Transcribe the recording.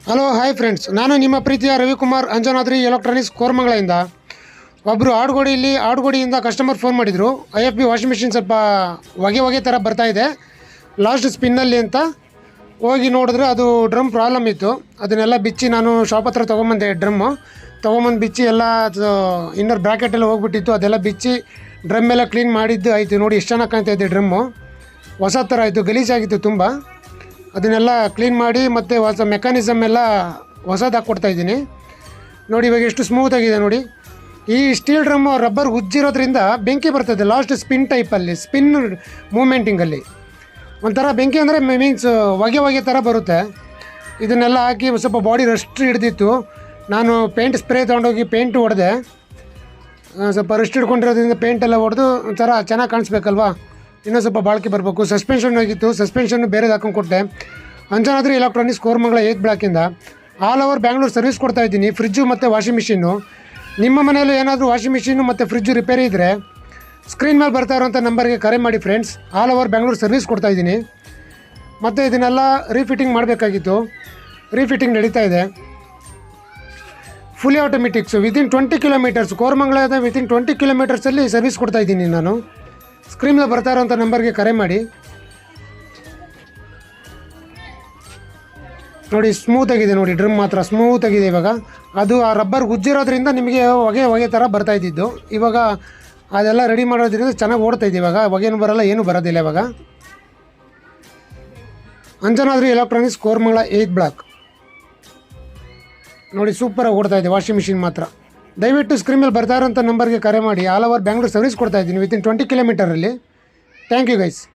Hello hi friends, ನಾನು ನಿಮ್ಮ ಪ್ರೀತಿಯ ರವಿಕುಮಾರ್ ಅಂಜನಾದ್ರಿ ಎಲೆಕ್ಟ್ರಾನಿಕ್ಸ್ ಕೋರಮಂಗಲದಿಂದ. ಒಬ್ಬರು ಆಡುಗೋಡಿಯಿಂದ ಕಸ್ಟಮರ್ ಫೋನ್ ಮಾಡಿದರು. IFB ವಾಷಿಂಗ್ ಮಿಷಿನ್ ಸ್ವಲ್ಪ ಹೊಗೆ ಥರ ಬರ್ತಾಯಿದೆ, ಲಾಸ್ಟ್ ಸ್ಪಿನ್ನಲ್ಲಿ ಅಂತ. ಹೋಗಿ ನೋಡಿದ್ರೆ ಅದು ಡ್ರಮ್ ಪ್ರಾಬ್ಲಮ್ ಇತ್ತು. ಅದನ್ನೆಲ್ಲ ಬಿಚ್ಚಿ ನಾನು ಶಾಪ್ ಹತ್ರ ತೊಗೊಂಬಂದೆ. ತೊಗೊಂಬಂದು ಬಿಚ್ಚಿ ಎಲ್ಲ ಇನ್ನರ್ ಬ್ರ್ಯಾಕೆಟ್ ಎಲ್ಲ ಹೋಗ್ಬಿಟ್ಟಿತ್ತು. ಅದೆಲ್ಲ ಬಿಚ್ಚಿ ಡ್ರಮ್ ಎಲ್ಲ ಕ್ಲೀನ್ ಮಾಡಿದ್ದು ಆಯಿತು. ನೋಡಿ ಎಷ್ಟು ಚೆನ್ನಾಗಿ ಕಾಣ್ತಾ ಇದೆ ಡ್ರಮ್ಮು, ಹೊಸ ಥರ ಆಯಿತು, ಗಲೀಜಾಗಿತ್ತು ತುಂಬ. ಅದನ್ನೆಲ್ಲ ಕ್ಲೀನ್ ಮಾಡಿ ಮತ್ತು ಹೊಸ ಮೆಕ್ಯಾನಿಸಮ್ ಎಲ್ಲ ಹೊಸದು ಹಾಕ್ಕೊಡ್ತಾಯಿದ್ದೀನಿ. ನೋಡಿ ಇವಾಗ ಎಷ್ಟು ಸ್ಮೂತಾಗಿದೆ ನೋಡಿ. ಈ ಸ್ಟೀಲ್ ಡ್ರಮ್ಮು ರಬ್ಬರ್ ಉಜ್ಜಿರೋದ್ರಿಂದ ಬೆಂಕಿ ಬರ್ತದೆ ಲಾಸ್ಟ್ ಸ್ಪಿನ್ ಟೈಪಲ್ಲಿ, ಸ್ಪಿನ್ ಮೂಮೆಂಟಿಂಗಲ್ಲಿ ಒಂಥರ ಬೆಂಕಿ ಅಂದರೆ ಮೀನ್ಸ್ ಹೊಗೆ ಥರ ಬರುತ್ತೆ. ಇದನ್ನೆಲ್ಲ ಹಾಕಿ ಸ್ವಲ್ಪ ಬಾಡಿ ರಸ್ಟ್ ಹಿಡ್ದಿತ್ತು. ನಾನು ಪೇಂಟ್ ಸ್ಪ್ರೇ ತೊಗೊಂಡೋಗಿ ಪೇಂಟ್ ಹೊಡೆದೆ. ಸ್ವಲ್ಪ ರಸ್ಟ್ ಹಿಡ್ಕೊಂಡಿರೋದ್ರಿಂದ ಪೇಂಟೆಲ್ಲ ಹೊಡೆದು ಒಂಥರ ಚೆನ್ನಾಗಿ ಕಾಣಿಸ್ಬೇಕಲ್ವಾ, ಇನ್ನೂ ಸ್ವಲ್ಪ ಬಾಳಿಕೆ ಬರಬೇಕು. ಸಸ್ಪೆನ್ಷನ್ ಆಗಿತ್ತು, ಸಸ್ಪೆನ್ಷನ್ನು ಬೇರೆದು ಹಾಕೊಂಡು ಕೊಟ್ಟೆ. ಅಂಜನಾದ್ರಿ ಎಲೆಕ್ಟ್ರಾನಿಕ್ಸ್ ಕೋರಮಂಗಲ 8th ಬ್ಲಾಕಿಂದ ಆಲ್ ಓವರ್ ಬ್ಯಾಂಗ್ಳೂರು ಸರ್ವಿಸ್ ಕೊಡ್ತಾಯಿದ್ದೀನಿ, ಫ್ರಿಜ್ಜು ಮತ್ತು ವಾಷಿಂಗ್ ಮಿಷಿನ್ನು. ನಿಮ್ಮ ಮನೆಯಲ್ಲೂ ಏನಾದರೂ ವಾಷಿಂಗ್ ಮಿಷಿನ್ನು ಮತ್ತು ಫ್ರಿಜ್ಜು ರಿಪೇರಿ ಇದ್ದರೆ ಸ್ಕ್ರೀನ್ ಮೇಲೆ ಬರ್ತಾ ಇರೋಂಥ ನಂಬರ್ಗೆ ಕರೆ ಮಾಡಿ friends. All over Bangalore service ಕೊಡ್ತಾಯಿದ್ದೀನಿ. ಮತ್ತು ಇದನ್ನೆಲ್ಲ ರೀಫಿಟ್ಟಿಂಗ್ ಮಾಡಬೇಕಾಗಿತ್ತು, ರೀಫಿಟ್ಟಿಂಗ್ ನಡೀತಾ ಇದೆ. ಫುಲ್ಲಿ ಆಟೋಮೆಟಿಕ್ಸು ವಿತಿನ್ 20 ಕಿಲೋಮೀಟರ್ಸ್, ಕೋರಮಂಗಲದ ವಿತಿನ್ 20 ಕಿಲೋಮೀಟರ್ಸಲ್ಲಿ ಸರ್ವಿಸ್ ಕೊಡ್ತಾಯಿದ್ದೀನಿ ನಾನು. ಸ್ಕ್ರೀನ್ ಮೇಲೆ ಬರ್ತಾ ಇರೋಂಥ ನಂಬರ್ಗೆ ಕರೆ ಮಾಡಿ. ನೋಡಿ ಸ್ಮೂತಾಗಿದೆ ನೋಡಿ, ಡ್ರಮ್ ಮಾತ್ರ ಸ್ಮೂತಾಗಿದೆ. ಇವಾಗ ಅದು ಆ ರಬ್ಬರ್ ಉಜ್ಜಿರೋದ್ರಿಂದ ನಿಮಗೆ ಹೊಗೆ ಥರ ಬರ್ತಾಯಿದ್ದಿದ್ದು. ಇವಾಗ ಅದೆಲ್ಲ ರೆಡಿ ಮಾಡೋದ್ರಿಂದ ಚೆನ್ನಾಗಿ ಓಡ್ತಾಯಿದೆ. ಇವಾಗ ಹೊಗೆನೂ ಬರೋಲ್ಲ, ಏನೂ ಬರೋದಿಲ್ಲ. ಇವಾಗ Anjanadri electronics Koramangala 8th block ನೋಡಿ, ಸೂಪರಾಗಿ ಓಡ್ತಾಯಿದೆ ವಾಷಿಂಗ್ ಮಿಷಿನ್ ಮಾತ್ರ. ದಯವಿಟ್ಟು ಸ್ಕ್ರೀನ್ ಮೇಲೆ ಬರ್ತಾ ಇರೋಂಥ ನಂಬರ್ಗೆ ಕರೆ ಮಾಡಿ. ಆಲ್ ಓವರ್ ಬ್ಯಾಂಗ್ಳೂರು ಸರ್ವಿಸ್ ಕೊಡ್ತಾಯಿದ್ದೀನಿ ವಿತಿನ್ 20 ಕಿಲೋಮೀಟರಲ್ಲಿ. Thank you guys.